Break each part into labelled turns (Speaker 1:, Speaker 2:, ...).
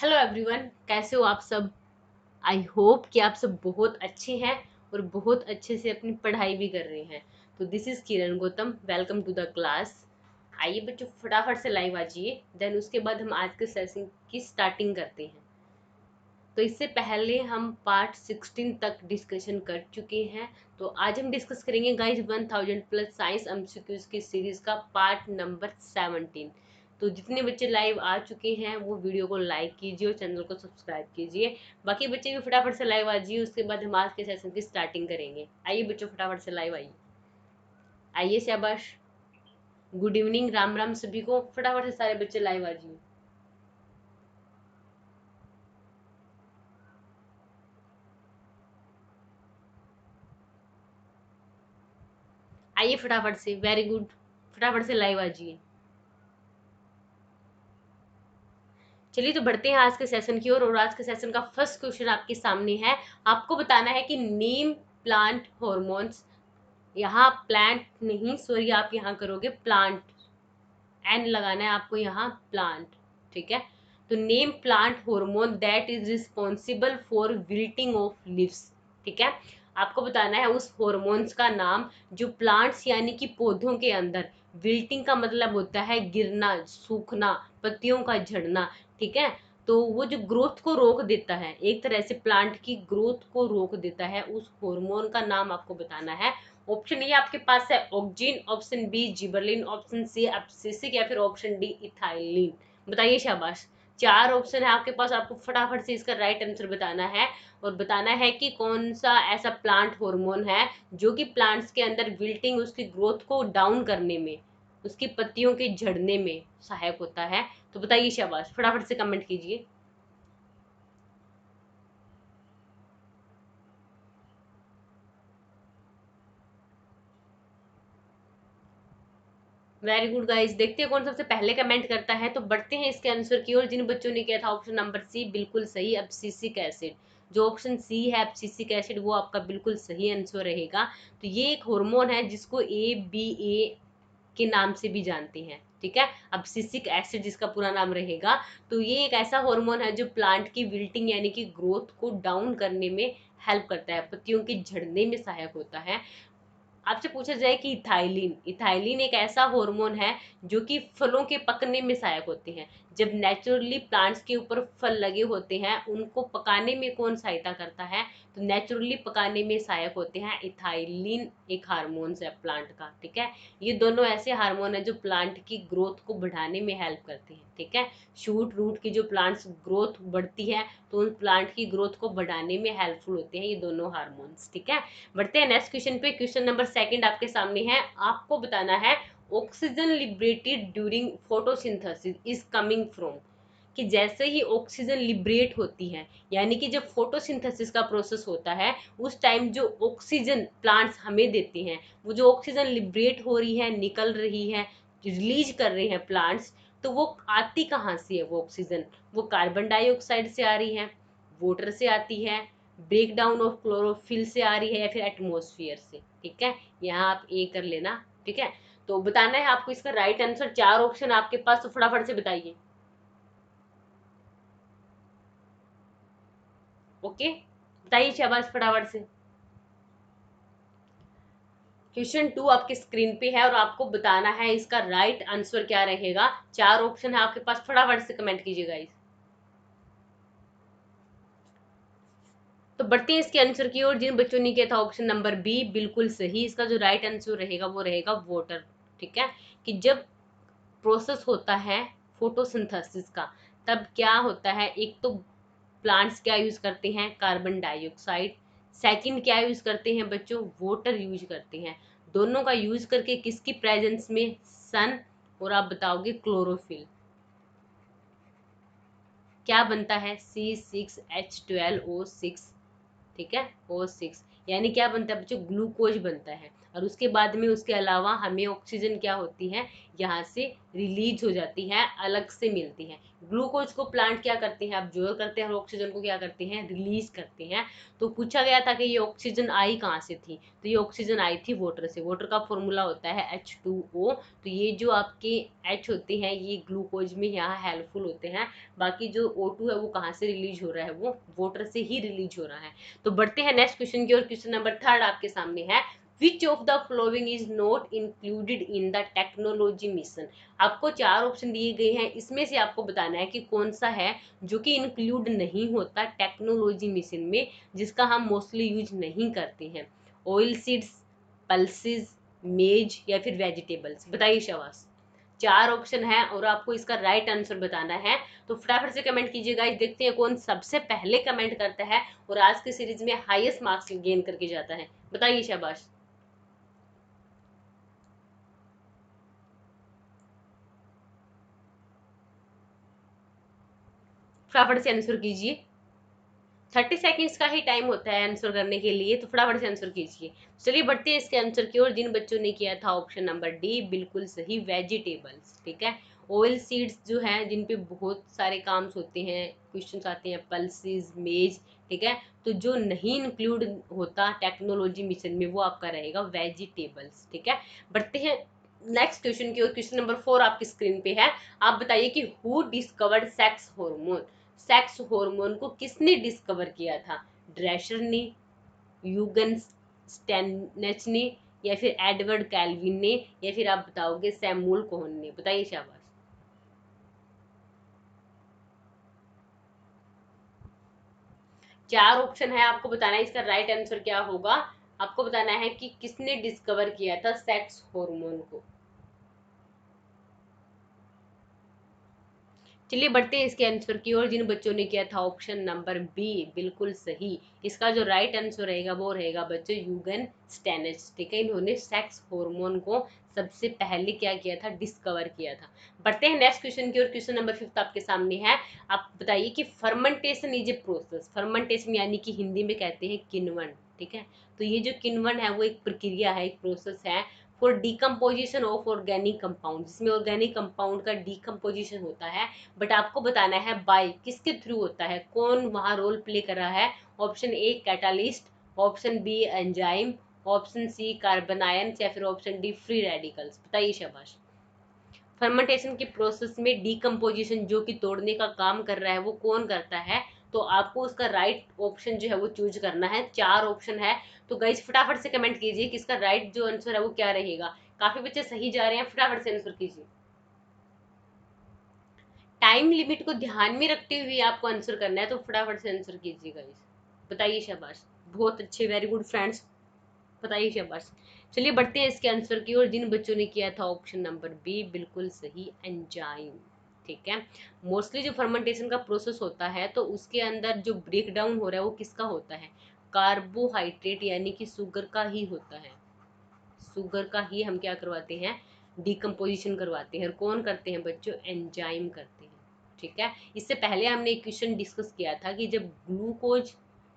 Speaker 1: Hello everyone, कैसे हो आप सब। आई होप कि आप सब बहुत अच्छे हैं और बहुत अच्छे से अपनी पढ़ाई भी कर रहे हैं। तो this is Kiran Gautam, welcome to the class. आइए बच्चों, फटाफट से लाइव आ जाइए, देन उसके बाद हम आज के सेशन की स्टार्टिंग करते हैं। तो इससे पहले हम पार्ट 16 तक डिस्कशन कर चुके हैं। तो आज हम डिस्कस करेंगे गाइस 1000 प्लस साइंस एमसीक्यूज की सीरीज का पार्ट नंबर 17। तो जितने बच्चे लाइव आ चुके हैं वो वीडियो को लाइक कीजिए और चैनल को सब्सक्राइब कीजिए। बाकी बच्चे भी फटाफट से लाइव आ जाइए, उसके बाद हम आज के सेशन की स्टार्टिंग करेंगे। आइए बच्चों, फटाफट से लाइव आइए। आइए शाबाश, गुड इवनिंग, राम राम सभी को। फटाफट से सारे बच्चे लाइव आ जाइए। आइए फटाफट से, वेरी गुड, फटाफट से लाइव आ जाइए। चलिए तो बढ़ते हैं आज के सेशन की ओर। और आज के सेशन का फर्स्ट क्वेश्चन आपके सामने है। आपको बताना है कि नेम प्लांट हॉर्मोन्स। यहाँ प्लांट नहीं, सॉरी, आप यहाँ करोगे प्लांट, एन लगाना है आपको यहाँ, प्लांट। ठीक है। तो name plant hormone that is responsible for wilting of leaves. ठीक है। आपको बताना है उस हॉर्मोन्स का नाम जो प्लांट्स यानी कि पौधों के अंदर, विल्टिंग का मतलब होता है गिरना, सूखना, पत्तियों का झड़ना। ठीक है। तो वो जो ग्रोथ को रोक देता है, एक तरह से प्लांट की ग्रोथ को रोक देता है, उस हार्मोन का नाम आपको बताना है। ऑप्शन ए आपके पास है auxin, option B gibberellin, option C abscisic या फिर ऑप्शन डी इथाइलिन। बताइए शाबाश। चार ऑप्शन है आपके पास, आपको फटाफट से इसका राइट आंसर बताना है। और बताना है कि कौन सा ऐसा प्लांट हार्मोन है जो कि प्लांट्स के अंदर विल्टिंग, उसकी ग्रोथ को डाउन करने में, उसकी पत्तियों के झड़ने में सहायक होता है। तो बताइए शाबाश, फटाफट से कमेंट कीजिए। वेरी गुड गाइस, देखते हैं कौन सबसे पहले कमेंट करता है। तो बढ़ते हैं इसके आंसर की ओर। जिन बच्चों ने किया था ऑप्शन नंबर सी, बिल्कुल सही, एब्सिसिक एसिड। जो ऑप्शन सी है एब्सिसिक एसिड, वो आपका बिल्कुल सही आंसर रहेगा। तो ये एक हार्मोन है जिसको ए के नाम से भी जानते हैं। ठीक है, एब्सिसिक एसिड जिसका पूरा नाम रहेगा। तो ये एक ऐसा हार्मोन है जो प्लांट की विल्टिंग यानी कि ग्रोथ को डाउन करने में हेल्प करता है, पत्तियों के झड़ने में सहायक होता है। आपसे पूछा जाए कि इथाइलिन, इथाइलिन एक ऐसा हार्मोन है जो कि फलों के पकने में सहायक होते हैं। जब नेचुरली प्लांट्स के ऊपर फल लगे होते हैं, उनको पकाने में कौन सहायता करता है, तो नेचुरली पकाने में सहायक होते हैं इथाइलिन। एक हार्मोन है प्लांट का। ठीक है। ये दोनों ऐसे हार्मोन है जो प्लांट की ग्रोथ को बढ़ाने में हेल्प करते हैं। ठीक है। शूट रूट की जो प्लांट्स ग्रोथ बढ़ती है, तो उन प्लांट की ग्रोथ को बढ़ाने में हेल्पफुल होते हैं ये दोनों हार्मोन्स। ठीक है। बढ़ते हैं नेक्स्ट क्वेश्चन पे। क्वेश्चन नंबर सेकंड आपके सामने है। आपको बताना है oxygen liberated during photosynthesis is coming from. कि जैसे ही ऑक्सीजन लिबरेट होती है, यानी कि जब फोटोसिंथेसिस का प्रोसेस होता है, उस टाइम जो ऑक्सीजन प्लांट्स हमें देते हैं, वो जो ऑक्सीजन लिबरेट हो रही है, निकल रही है, रिलीज कर रहे हैं प्लांट्स, तो वो आती कहाँ से है वो ऑक्सीजन? वो कार्बन डाइऑक्साइड से आ रही है, वाटर से आती है, ब्रेक डाउन ऑफ क्लोरोफिल से आ रही है, या फिर एटमोसफियर से। ठीक है। यहाँ आप ए कर लेना। ठीक है। तो बताना है आपको इसका राइट आंसर। चार ऑप्शन आपके पास, तो फटाफट से बताइए। ओके, बताइए शाबाश, फटाफट से। क्वेश्चन 2 आपके स्क्रीन पे है और आपको बताना है इसका राइट आंसर क्या रहेगा। चार ऑप्शन है आपके पास, फटाफट से कमेंट कीजिएगा इस। तो बढ़ते हैं इसके आंसर की ओर। जिन बच्चों ने किया था ऑप्शन नंबर बी, बिल्कुल सही, इसका जो राइट आंसर रहेगा वो रहेगा वाटर। ठीक है। कि जब प्रोसेस होता है फोटोसिंथेसिस का, तब क्या होता है, एक तो प्लांट्स क्या यूज करते हैं, कार्बन डाइऑक्साइड। सेकंड क्या यूज करते हैं बच्चों, वाटर यूज करते हैं। दोनों का यूज करके किसकी प्रेजेंस में, सन, और आप बताओगे क्लोरोफिल। क्या बनता है, C6H12O6। ठीक है, O6, यानी क्या बनता है बच्चों, ग्लूकोज बनता है। और उसके बाद में उसके अलावा हमें ऑक्सीजन क्या होती है, यहाँ से रिलीज हो जाती है, अलग से मिलती है। ग्लूकोज को प्लांट क्या करते हैं, अब्जॉर्ब करते हैं, और ऑक्सीजन को क्या करते हैं, रिलीज करते हैं। तो पूछा गया था कि ये ऑक्सीजन आई कहाँ से थी, तो ये ऑक्सीजन आई थी वाटर से। वाटर का फॉर्मूला होता है H2O। तो ये जो आपके H होते हैं ये ग्लूकोज में यहाँ हेल्पफुल होते हैं। बाकी जो O2 है वो कहाँ से रिलीज हो रहा है, वो वाटर से ही रिलीज हो रहा है। तो बढ़ते हैं नेक्स्ट क्वेश्चन की ओर। क्वेश्चन नंबर 3 आपके सामने है, which of the following is not included in the technology mission. आपको 4 ऑप्शन दिए गए हैं, इसमें से आपको बताना है कि कौन सा है जो कि इंक्लूड नहीं होता टेक्नोलॉजी मिशन में, जिसका हम मोस्टली यूज नहीं करते हैं। ऑयल सीड्स, पल्सेस, मेज या फिर वेजिटेबल्स। बताइए शाबाश। 4 ऑप्शन है और आपको इसका राइट आंसर बताना है। तो फटाफट से कमेंट कीजिएगा, देखते हैं कौन सबसे पहले कमेंट करता है और आज की सीरीज में हाईएस्ट मार्क्स गेन करके जाता है। बताइए शाबाश। फटाफट से आंसर कीजिए, 30 सेकेंड्स का ही टाइम होता है आंसर करने के लिए, तो फटाफट से आंसर कीजिए। चलिए बढ़ते हैं इसके आंसर की ओर। जिन बच्चों ने किया था ऑप्शन नंबर डी बिल्कुल सही, वेजिटेबल्स। ठीक है, ऑयल सीड्स जो हैं जिन पे बहुत सारे काम्स होते हैं, क्वेश्चंस आते हैं, पल्सेस, मेज। ठीक है, तो जो नहीं इंक्लूड होता टेक्नोलॉजी मिशन में वो आपका रहेगा वेजिटेबल्स। ठीक है, बढ़ते हैं नेक्स्ट क्वेश्चन की ओर। क्वेश्चन नंबर 4 आपकी स्क्रीन पे है। आप बताइए कि who discovered sex hormone. Sex hormone को किसने डिस्कवर किया था, ड्रेशर ने, यूगन स्टेनच ने, या फिर एडवर्ड कैल्विन ने, या फिर आप बताओगे सैमुअल कोहन ने। बताइए शाबाश। 4 ऑप्शन है, आपको बताना है इसका राइट आंसर क्या होगा। आपको बताना है कि किसने डिस्कवर किया था सेक्स हार्मोन को। चलिए बढ़ते हैं इसके आंसर की ओर। जिन बच्चों ने किया था ऑप्शन नंबर बी बिल्कुल सही, इसका जो राइट आंसर रहेगा वो रहेगा बच्चों यूगन स्टेनच। ठीक है, इन्होंने सेक्स हार्मोन को सबसे पहले क्या किया था, डिस्कवर किया था। बढ़ते हैं नेक्स्ट क्वेश्चन की ओर। क्वेश्चन नंबर 5 आपके सामने है। आप बताइए कि fermentation is a process. Fermentation यानी कि हिंदी में कहते हैं किण्वन। ठीक है, तो ये जो किण्वन है वो एक प्रक्रिया है, एक प्रोसेस है for decomposition of organic compound, जिसमें ऑर्गेनिक कंपाउंड का डिकम्पोजिशन होता है। बट आपको बताना है बाय किसके थ्रू होता है, कौन वहां रोल प्ले कर रहा है। Option A catalyst, option B enzyme, option C carbon ions, या फिर ऑप्शन डी फ्री रेडिकल्स। बताइए शाबाश। फर्मेंटेशन के प्रोसेस में डिकम्पोजिशन जो कि तोड़ने का काम कर रहा है वो कौन करता है, तो आपको उसका राइट ऑप्शन जो है वो चूज करना है। 4 ऑप्शन है, तो गाइस फटाफट से कमेंट कीजिए कि इसका राइट जो आंसर है वो क्या रहेगा। काफी बच्चे सही जा रहे हैं, फटाफट से आंसर कीजिए। टाइम लिमिट को ध्यान में रखते हुए आपको आंसर करना है, तो फटाफट से आंसर कीजिएगा। बताइए शाबाश, बहुत अच्छे, वेरी गुड फ्रेंड्स। बताइए शाबाश। चलिए बढ़ते हैं इसके आंसर की ओर। जिन बच्चों ने किया था ऑप्शन नंबर बी बिल्कुल सही, एंजाइम। ठीक है, मोस्टली जो फर्मेंटेशन का प्रोसेस होता है तो उसके अंदर जो ब्रेक डाउन हो रहा है वो किसका होता है, कार्बोहाइड्रेट यानी कि शुगर का ही होता है। शुगर का ही हम क्या करवाते हैं, डिकम्पोजिशन करवाते हैं। और कौन करते हैं बच्चों, एंजाइम करते हैं। ठीक है, इससे पहले हमने एक क्वेश्चन डिस्कस किया था कि जब ग्लूकोज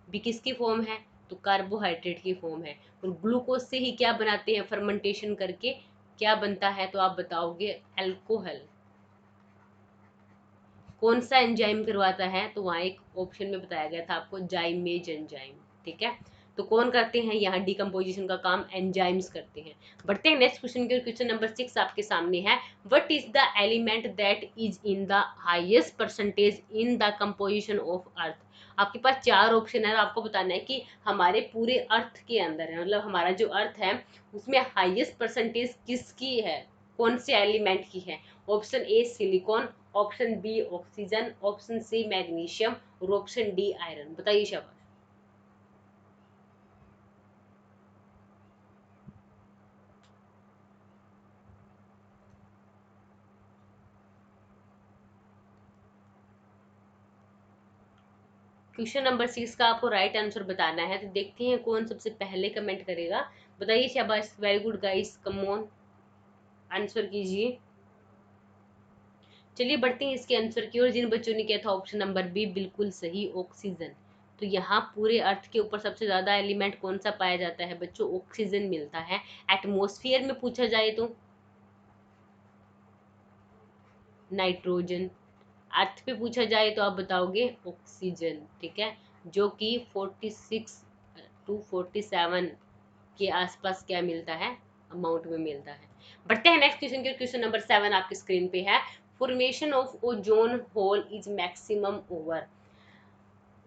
Speaker 1: भी किसकी फॉर्म है, तो कार्बोहाइड्रेट की फॉर्म है, और ग्लूकोज से ही क्या बनाते हैं, फर्मेंटेशन करके क्या बनता है, तो आप बताओगे अल्कोहल। कौन सा एंजाइम करवाता है, तो वहाँ एक ऑप्शन में बताया गया था आपको, जाइमेज एंजाइम। ठीक है, तो कौन करते हैं यहाँ डिकम्पोजिशन का काम, एंजाइम्स करते हैं। बढ़ते हैं नेक्स्ट क्वेश्चन के। क्वेश्चन नंबर 6 आपके सामने है। What is the element that is in the highest percentage in the composition of earth. आपके पास 4 ऑप्शन है, आपको बताना है कि हमारे पूरे अर्थ के अंदर है, मतलब हमारा जो अर्थ है उसमें हाईएस्ट परसेंटेज किसकी है, कौन से एलिमेंट की है। Option A silicon, option B oxygen, option C magnesium, और ऑप्शन डी आयरन। बताइए शाबाश। क्वेश्चन नंबर 6 का आपको राइट आंसर बताना है, तो देखते हैं कौन सबसे पहले कमेंट करेगा। बताइए शाबाश, very good guys, come on, answer कीजिए। चलिए बढ़ते हैं इसके आंसर की ओर। जिन बच्चों ने किया था ऑप्शन नंबर बी बिल्कुल सही, ऑक्सीजन। तो यहाँ पूरे अर्थ के ऊपर सबसे ज्यादा एलिमेंट कौन सा पाया जाता है बच्चों, ऑक्सीजन मिलता है। एटमॉस्फेयर में पूछा जाए तो नाइट्रोजन। अर्थ पे पूछा जाए तो आप बताओगे ऑक्सीजन, ठीक है, जो कि 46 to 47 के आसपास क्या मिलता है, अमाउंट में मिलता है। बढ़ते हैं नेक्स्ट क्वेश्चन के। क्वेश्चन नंबर 7 आपकी स्क्रीन पे है, formation of ozone hole is maximum over.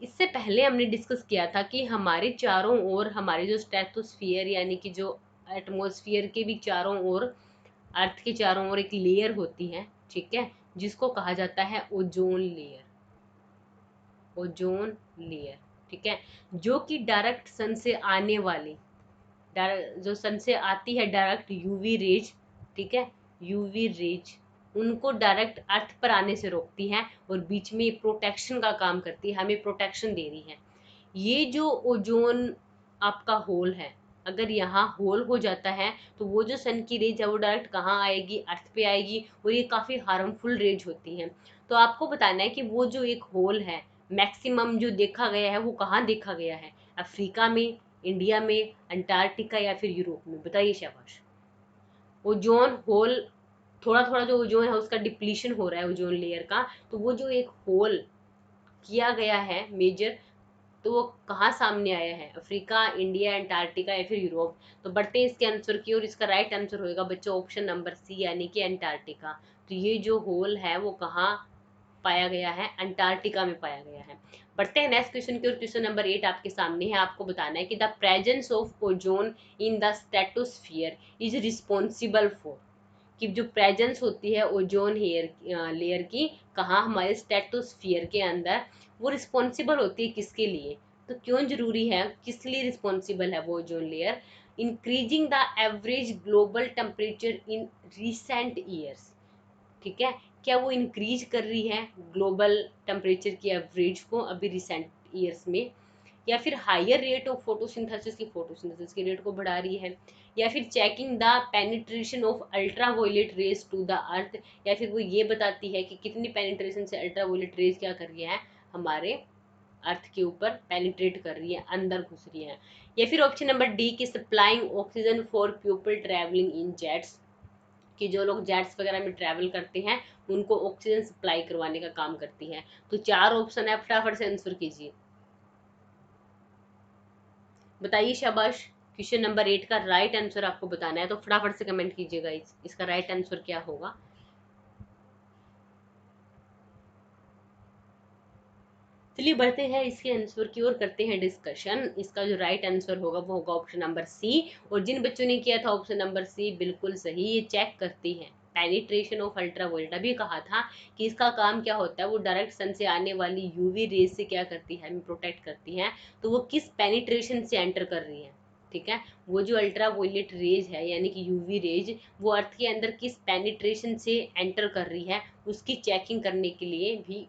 Speaker 1: इससे पहले हमने डिस्कस किया था कि हमारे चारों ओर हमारे जो स्ट्रेटोस्फियर यानी कि जो एटमॉस्फेयर के भी चारों ओर, अर्थ के चारों ओर एक लेयर होती है, ठीक है, जिसको कहा जाता है ओजोन लेयर। ओजोन लेयर, ठीक है, जो कि डायरेक्ट सन से आने वाली, जो सन से आती है डायरेक्ट यूवी रेज, ठीक है, यूवी रेज उनको डायरेक्ट अर्थ पर आने से रोकती है और बीच में प्रोटेक्शन का काम करती है, हमें प्रोटेक्शन दे रही है। ये जो ओजोन आपका होल है, अगर यहाँ होल हो जाता है तो वो जो सन की रेज है वो डायरेक्ट कहाँ आएगी, अर्थ पे आएगी, और ये काफ़ी हार्मफुल रेज होती है। तो आपको बताना है कि वो जो एक होल है मैक्सिमम जो देखा गया है वो कहाँ देखा गया है, अफ्रीका में, इंडिया में, अंटार्कटिका या फिर यूरोप में, बताइए शाबाश। ओजोन होल, थोड़ा थोड़ा जो ओजोन है उसका डिप्लीशन हो रहा है ओजोन लेयर का, तो वो जो एक होल किया गया है मेजर, तो वो कहाँ सामने आया है, अफ्रीका, इंडिया, अंटार्कटिका या फिर यूरोप। तो बढ़ते हैं इसके आंसर की, और इसका राइट आंसर होएगा बच्चों ऑप्शन नंबर सी यानी कि अंटार्कटिका। तो ये जो होल है वो कहाँ पाया गया है, अंटार्कटिका में पाया गया है। बढ़ते हैं नेक्स्ट क्वेश्चन की, और क्वेश्चन नंबर 8 आपके सामने है। आपको बताना है कि the presence of ozone in the stratosphere is responsible for, कि जो प्रेजेंस होती है ओजोन लेयर की कहाँ, हमारे स्ट्रेटोस्फियर के अंदर, वो रिस्पॉन्सिबल होती है किसके लिए, तो क्यों जरूरी है, किस लिए रिस्पॉन्सिबल है वो ozone layer, increasing the average global temperature in recent years, ठीक है, क्या वो इंक्रीज कर रही है ग्लोबल टेम्परेचर की एवरेज को अभी रिसेंट ईयर्स में, या फिर हायर रेट ऑफ फोटोसिंथेसिस की, फोटोसिंथेसिस की रेट को बढ़ा रही है, या फिर checking the penetration of ultraviolet rays to the earth, या फिर वो ये बताती है कि कितनी पेनिट्रेशन से अल्ट्रावायलेट रेज क्या कर रही है, हमारे अर्थ के ऊपर पेनिट्रेट कर रही है, अंदर घुस रही है। या फिर ऑप्शन नंबर डी की supplying oxygen for people travelling in jets, कि जो लोग जेट्स वगैरह में ट्रैवल करते हैं उनको ऑक्सीजन सप्लाई करवाने का काम करती है। तो 4 ऑप्शन है, फटाफट से आंसर कीजिए, बताइए शाबाश। क्वेश्चन नंबर 8 का राइट आंसर आपको बताना है, तो फटाफट से कमेंट कीजिएगा इसका राइट आंसर क्या होगा। चलिए बढ़ते हैं इसके आंसर की ओर, करते हैं डिस्कशन। इसका जो राइट आंसर होगा वो होगा ऑप्शन नंबर सी, और जिन बच्चों ने किया था ऑप्शन नंबर सी बिल्कुल सही, ये चेक करती है पेनिट्रेशन ऑफ अल्ट्रावायलेट। अभी कहा था कि इसका काम क्या होता है, वो डायरेक्ट सन से आने वाली यूवी रेज से क्या करती है, हमें प्रोटेक्ट करती है, तो वो किस पेनिट्रेशन से एंटर कर रही है, ठीक है, वो जो अल्ट्रावायलेट रेज है यानी कि यूवी रेज, वो अर्थ के अंदर किस पेनिट्रेशन से एंटर कर रही है उसकी चेकिंग करने के लिए भी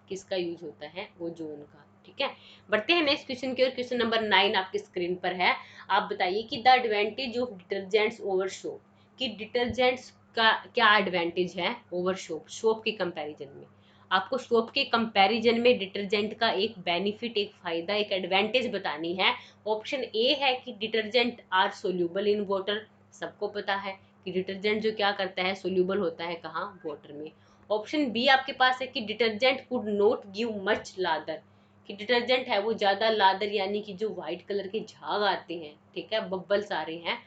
Speaker 1: किसका यूज होता है, ओजोन का, ठीक है। बढ़ते हैं नेक्स्ट क्वेश्चन की ओर। क्वेश्चन नंबर 9 आपके स्क्रीन पर है। आप बताइए कि the advantage of detergents over soap, कि डिटर्जेंट्स का क्या एडवांटेज है ओवर सोप, सोप के कंपैरिजन में। आपको सोप के कंपैरिजन में डिटर्जेंट का एक बेनिफिट, एक फायदा, एक एडवांटेज बतानी है। ऑप्शन ए है कि detergent are soluble in water, सबको पता है कि डिटर्जेंट जो क्या करता है, सोल्यूबल होता है कहाँ, वाटर में। ऑप्शन बी आपके पास है कि detergent could not give much lather, कि डिटर्जेंट है वो ज़्यादा लादर यानी कि जो वाइट कलर के झाग आते हैं, ठीक है, बबल्स आ रहे हैं,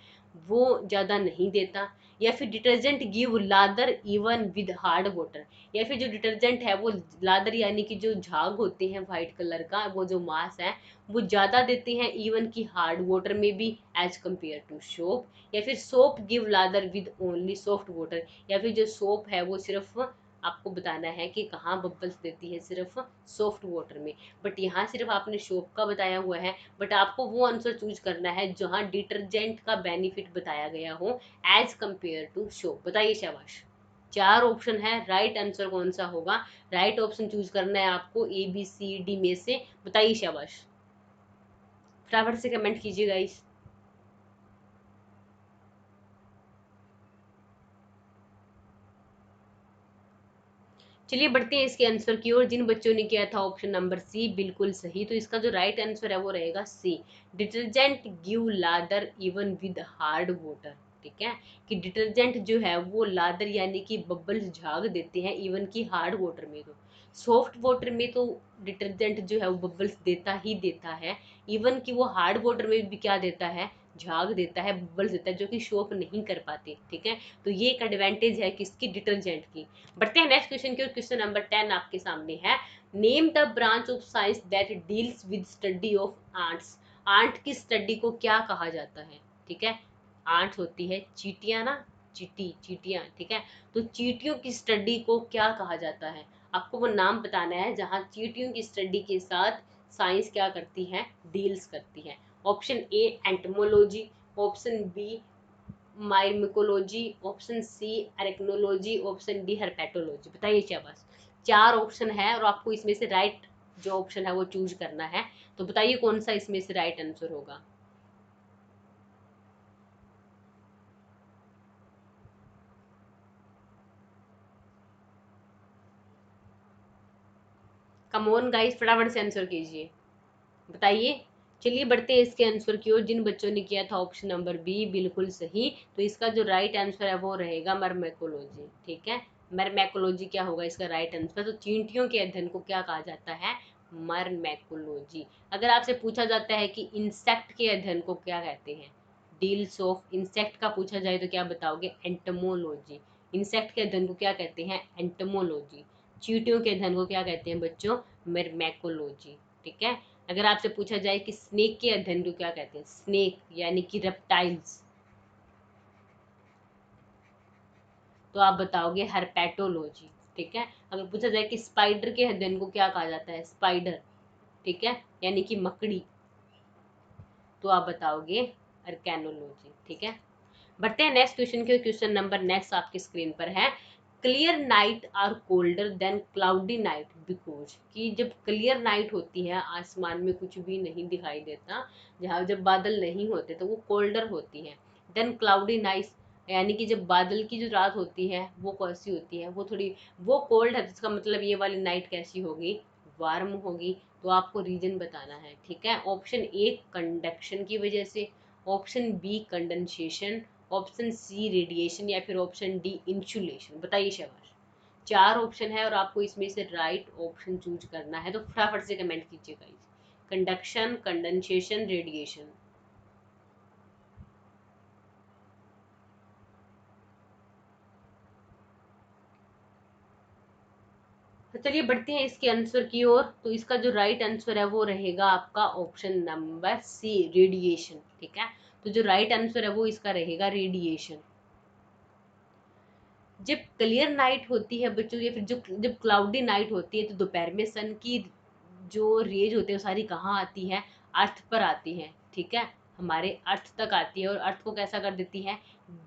Speaker 1: वो ज़्यादा नहीं देता। या फिर detergent give lather even with hard water, या फिर जो डिटर्जेंट है वो लादर यानी कि जो झाग होते हैं वाइट कलर का, वो जो मास है वो ज़्यादा देते हैं इवन की हार्ड वाटर में भी एज कम्पेयर टू सोप। या फिर soap give lather with only soft water, या फिर जो सोप है वो सिर्फ आपको बताना है कि कहाँ बबल्स देती है, सिर्फ सॉफ्ट वाटर में। बट यहाँ सिर्फ आपने सोप का बताया हुआ है, बट आपको वो आंसर चूज करना है जहाँ डिटर्जेंट का बेनिफिट बताया गया हो एज कंपेयर टू सोप। बताइए शाबाश। 4 ऑप्शन है, राइट आंसर कौन सा होगा, राइट ऑप्शन चूज करना है आपको ABCD में से, बताइए शाबाश, फटाफट से कमेंट कीजिएगा इस। चलिए बढ़ते हैं इसके आंसर की ओर। जिन बच्चों ने किया था ऑप्शन नंबर सी बिल्कुल सही, तो इसका जो राइट आंसर है वो रहेगा C, detergent give lather even with hard water, ठीक है, कि डिटर्जेंट जो है वो लादर यानी कि बबल्स झाग देते हैं, इवन कि हार्ड वाटर में। तो सॉफ्ट वाटर में तो डिटर्जेंट जो है वो बबल्स देता ही देता है, इवन कि वो हार्ड वाटर में भी क्या देता है, झाग देता है, बबल्स देता है, जो कि शो अप नहीं कर पाते। ठीक है, तो ये एक एडवांटेज है किसकी, डिटर्जेंट की। बढ़ते हैं नेक्स्ट क्वेश्चन की और क्वेश्चन नंबर 10 आपके सामने है। Name the branch of science that deals with study of ants. Ant की स्टडी को क्या कहा जाता है। ठीक है, आंट होती है चींटियां ना, चींटियां। ठीक है, तो चींटियों की स्टडी को क्या कहा जाता है। आपको वो नाम बताना है जहाँ चींटियों की स्टडी के साथ साइंस क्या करती है, डील्स करती है। Option A entomology, option B myrmecology, option C arachnology, option D herpetology. बताइए क्या बस, 4 ऑप्शन है और आपको इसमें से राइट जो ऑप्शन है वो चूज करना है। तो बताइए कौन सा इसमें से राइट आंसर होगा। कम ऑन गाइस, फटाफट से आंसर कीजिए, बताइए। चलिए बढ़ते हैं इसके आंसर की ओर। जिन बच्चों ने किया था ऑप्शन नंबर बी बिल्कुल सही, तो इसका जो राइट आंसर है वो रहेगा मरमैकोलॉजी। ठीक है, मरमैकोलॉजी क्या होगा इसका राइट आंसर। तो चींटियों के अध्ययन को क्या कहा जाता है, मरमैकोलॉजी। अगर आपसे पूछा जाता है कि इंसेक्ट के अध्ययन को क्या कहते हैं, डील्स ऑफ इंसेक्ट का पूछा जाए तो क्या बताओगे, एंटमोलॉजी। इंसेक्ट के अध्ययन को क्या कहते हैं, एंटमोलॉजी। चींटियों के अध्ययन को क्या कहते हैं बच्चों, मरमैकोलॉजी। ठीक है, अगर आपसे पूछा जाए कि स्नेक के अध्ययन को क्या कहते हैं, स्नेक यानी कि रेप्टाइल्स, तो आप बताओगे हर्पेटोलॉजी। ठीक है, अगर पूछा जाए कि स्पाइडर के अध्ययन को क्या कहा जाता है, स्पाइडर, ठीक है, यानी कि मकड़ी, तो आप बताओगे अर्कैनोलॉजी। ठीक है, बढ़ते हैं नेक्स्ट क्वेश्चन के। क्वेश्चन नंबर नेक्स्ट आपकी स्क्रीन पर है। Clear night are colder than cloudy night because, कि जब क्लियर नाइट होती है, आसमान में कुछ भी नहीं दिखाई देता, जहाँ जब बादल नहीं होते तो वो कोल्डर होती है। देन क्लाउडी नाइट यानी कि जब बादल की जो रात होती है वो कैसी होती है, वो थोड़ी वो कोल्ड है, इसका मतलब ये वाली नाइट कैसी होगी, वार्म होगी। तो आपको रीजन बताना है। ठीक है, ऑप्शन ए कंडक्शन की वजह से, option B condensation, option C radiation, या फिर ऑप्शन डी इंसुलेशन। बताइए शाबाश, 4 ऑप्शन है और आपको इसमें से राइट ऑप्शन चूज करना है। तो फटाफट से कमेंट कीजिएगा, कंडक्शन, कंडेंसेशन, रेडिएशन। तो चलिए बढ़ते हैं इसके आंसर की ओर। तो इसका जो राइट आंसर है वो रहेगा आपका ऑप्शन नंबर सी, रेडिएशन। ठीक है, तो जो राइट आंसर है वो इसका रहेगा रेडिएशन। जब क्लियर नाइट होती है बच्चों, या फिर जो जब क्लाउडी नाइट होती है, तो दोपहर में सन की जो रेज होते हैं वो सारी कहाँ आती है, अर्थ पर आती है। ठीक है, हमारे अर्थ तक आती है और अर्थ को कैसा कर देती है,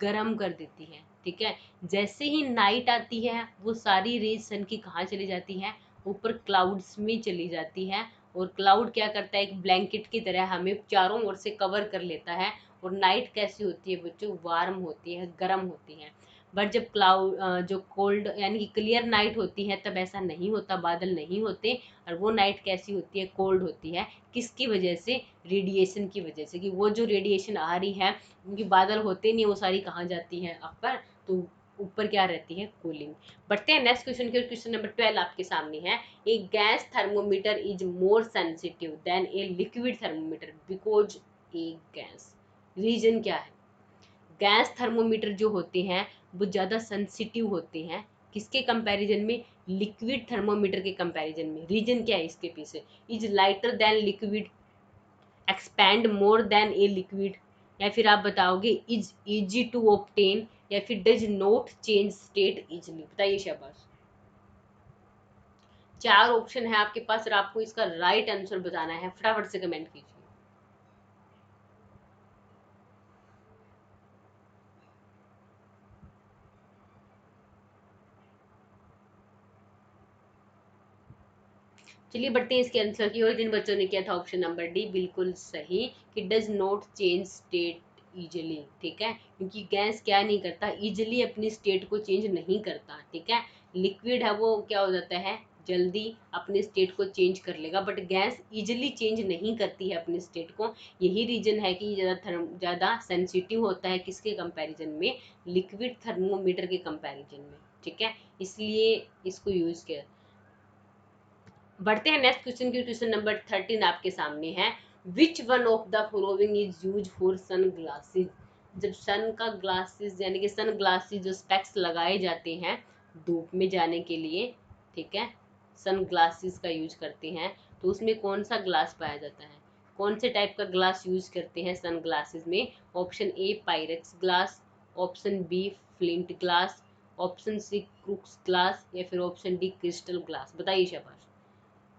Speaker 1: गर्म कर देती है। ठीक है, जैसे ही नाइट आती है वो सारी रेज सन की कहाँ चली जाती है, ऊपर क्लाउड्स में चली जाती है। और क्लाउड क्या करता है, एक ब्लैंकेट की तरह हमें चारों ओर से कवर कर लेता है। और नाइट कैसी होती है बच्चों, वार्म होती है, गर्म होती है। बट जब क्लाउड जो कोल्ड यानी कि क्लियर नाइट होती है तब ऐसा नहीं होता, बादल नहीं होते। और वो नाइट कैसी होती है, कोल्ड होती है। किसकी वजह से, रेडिएशन की वजह से, कि वो जो रेडिएशन आ रही है, क्योंकि बादल होते नहीं, वो सारी कहाँ जाती है, अपर, तो ऊपर क्या रहती है, कूलिंग। बढ़ते हैं नेक्स्ट क्वेश्चन के। क्वेश्चन नंबर 12 आपके सामने है। A gas thermometer is more sensitive than a liquid thermometer because a gas, reason क्या है। गैस थर्मोमीटर जो होते हैं वो ज़्यादा सेंसिटिव होते हैं, किसके कंपैरिजन में, लिक्विड थर्मोमीटर के कंपैरिजन में। रीजन क्या है इसके पीछे, is lighter than liquid, expand more than a liquid, या फिर आप बताओगे इज इजी टू ऑब्टेन, या फिर does not change state easily. बताइए शाबाश, 4 ऑप्शन है आपके पास और आपको इसका राइट आंसर बताना है। फटाफट से कमेंट कीजिए। चलिए बढ़ते हैं इसके आंसर की ओर। जिन बच्चों ने किया था ऑप्शन नंबर डी बिल्कुल सही, कि does not change state easily. ठीक है, क्योंकि गैस क्या नहीं करता, इजिली अपनी स्टेट को चेंज नहीं करता। ठीक है, लिक्विड है वो क्या हो जाता है, जल्दी अपने स्टेट को चेंज कर लेगा, बट गैस इजिली चेंज नहीं करती है अपने स्टेट को। यही रीजन है कि ज़्यादा सेंसिटिव होता है किसके कंपैरिजन में, लिक्विड थर्मोमीटर के कंपैरिजन में, ठीक है, इसलिए इसको यूज किया। बढ़ते हैं नेक्स्ट क्वेश्चन की। क्वेश्चन नंबर 13 आपके सामने है, which one of the following is use for sun glasses. जब सन का ग्लासेस यानी कि सन ग्लासेस जो स्पेक्स लगाए जाते हैं धूप में जाने के लिए, ठीक है, सन ग्लासेस का यूज करते हैं, तो उसमें कौन सा ग्लास पाया जाता है, कौन से टाइप का ग्लास यूज करते हैं सन ग्लासेस में। Option A Pyrex glass, option B flint glass, option C Crookes glass, या फिर ऑप्शन डी क्रिस्टल ग्लास। बताइए शाबाश।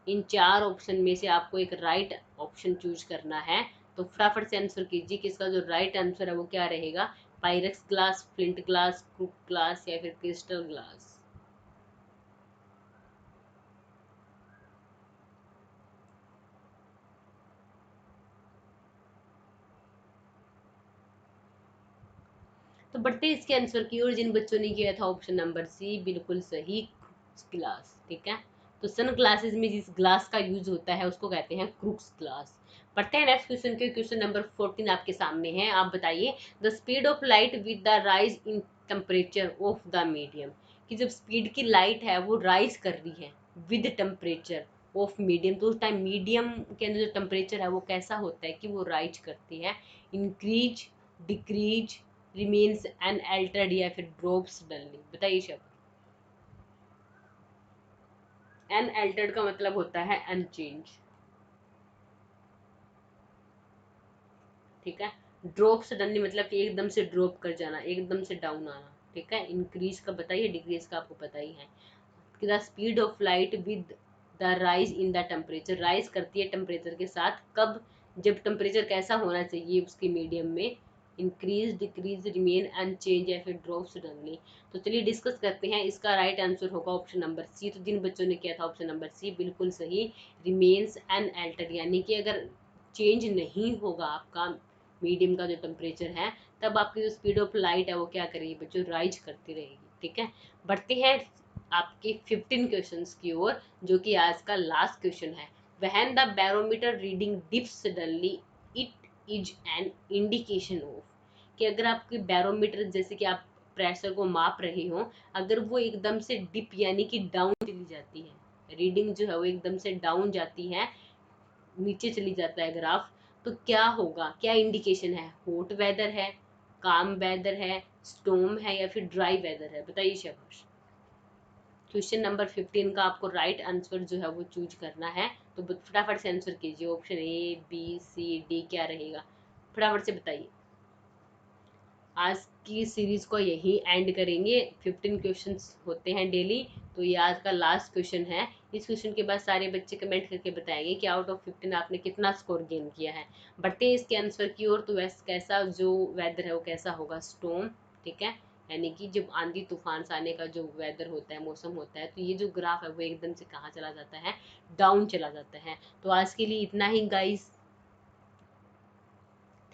Speaker 1: इन चार ऑप्शन में से आपको एक राइट ऑप्शन चूज करना है, तो फटाफट से आंसर कीजिए कि इसका जो राइट आंसर है वो क्या रहेगा, Pyrex glass, flint glass, crook glass, या फिर क्रिस्टल ग्लास। तो बढ़ते हैं इसके आंसर की ओर। जिन बच्चों ने किया था ऑप्शन नंबर सी बिल्कुल सही, ग्लास, ठीक है। तो सन ग्लासेस में जिस ग्लास का यूज होता है उसको कहते हैं क्रूक्स ग्लास। पढ़ते हैं नेक्स्ट क्वेश्चन के। क्वेश्चन नंबर 14 आपके सामने है। आप बताइए, the speed of light with the rise in temperature of the medium, कि जब स्पीड की लाइट है वो राइज कर रही है विद टेम्परेचर ऑफ मीडियम, तो उस टाइम मीडियम के अंदर जो टेम्परेचर है वो कैसा होता है कि वो राइज करती है, इंक्रीज, डिक्रीज, रिमेन्स अनअल्टर्ड, या फिर ड्रॉप्स सडनली। बताइए शब्द। अनअल्टर्ड का मतलब होता है अनचेंज, ठीक है। ड्रॉप सडनली मतलब कि एकदम से ड्रॉप कर जाना, एकदम से डाउन आना, ठीक है। इंक्रीज का बताइए, डिक्रीज का आपको पता ही है। The speed of light with the rise in the temperature, rise करती है टेम्परेचर के साथ, कब, जब टेम्परेचर कैसा होना चाहिए उसके मीडियम में, इंक्रीज, डिक्रीज, रिमेन अनचेंज, या फिर ड्रॉप सडनली। तो चलिए डिस्कस करते हैं। इसका राइट आंसर होगा ऑप्शन नंबर सी। तो जिन बच्चों ने किया था ऑप्शन नंबर सी बिल्कुल सही, रिमेन्स अनअल्टर्ड, यानी कि अगर चेंज नहीं होगा आपका मीडियम का जो टेम्परेचर है, तब आपकी जो स्पीड ऑफ लाइट है वो क्या करेगी बच्चों, राइज करती रहेगी, ठीक है। बढ़ते हैं आपके 15 क्वेश्चंस की ओर, जो कि आज का लास्ट क्वेश्चन है। When the barometer reading dips suddenly it is an indication of, कि अगर आपके बैरोमीटर जैसे कि आप प्रेशर को माप रहे हो, अगर वो एकदम से डिप यानी कि डाउन चली जाती है, रीडिंग जो है वो एकदम से डाउन जाती है, नीचे चली जाता है ग्राफ, तो क्या होगा, क्या इंडिकेशन है, हॉट वेदर है, काम वेदर है, स्टॉर्म है, या फिर ड्राई वेदर है। बताइए शाबाश। क्वेश्चन नंबर 15 का आपको राइट आंसर जो है वो चूज करना है, तो फटाफट से आंसर कीजिए। Option A, B, C, D क्या रहेगा, फटाफट से बताइए। आज की सीरीज को यही एंड करेंगे। 15 क्वेश्चंस होते हैं डेली, तो ये आज का लास्ट क्वेश्चन है। इस क्वेश्चन के बाद सारे बच्चे कमेंट करके बताएंगे कि आउट ऑफ 15 आपने कितना स्कोर गेन किया है। बढ़ते हैं इसके आंसर की ओर। तो वैसे कैसा जो वेदर है वो कैसा होगा, स्टॉर्म, ठीक है, यानी कि जब आंधी तूफान से आने का जो वेदर होता है, मौसम होता है, तो ये जो ग्राफ है वो एकदम से कहाँ चला जाता है, डाउन चला जाता है। तो आज के लिए इतना ही गाइस,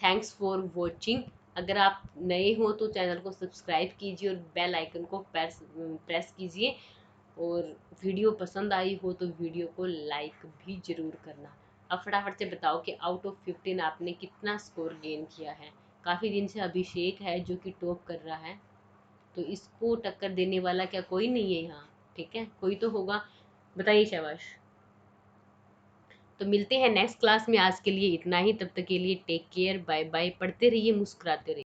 Speaker 1: थैंक्स फॉर वॉचिंग। अगर आप नए हो तो चैनल को सब्सक्राइब कीजिए और बेल आइकन को प्रेस कीजिए, और वीडियो पसंद आई हो तो वीडियो को लाइक भी ज़रूर करना। अब फटाफट से बताओ कि आउट ऑफ 15 आपने कितना स्कोर गेन किया है। काफ़ी दिन से अभिषेक है जो कि टॉप कर रहा है, तो इसको टक्कर देने वाला क्या कोई नहीं है यहाँ, ठीक है, कोई तो होगा। बताइए शाबाश। तो मिलते हैं नेक्स्ट क्लास में। आज के लिए इतना ही, तब तक के लिए टेक केयर, बाय बाय। पढ़ते रहिए, मुस्कुराते रहिए।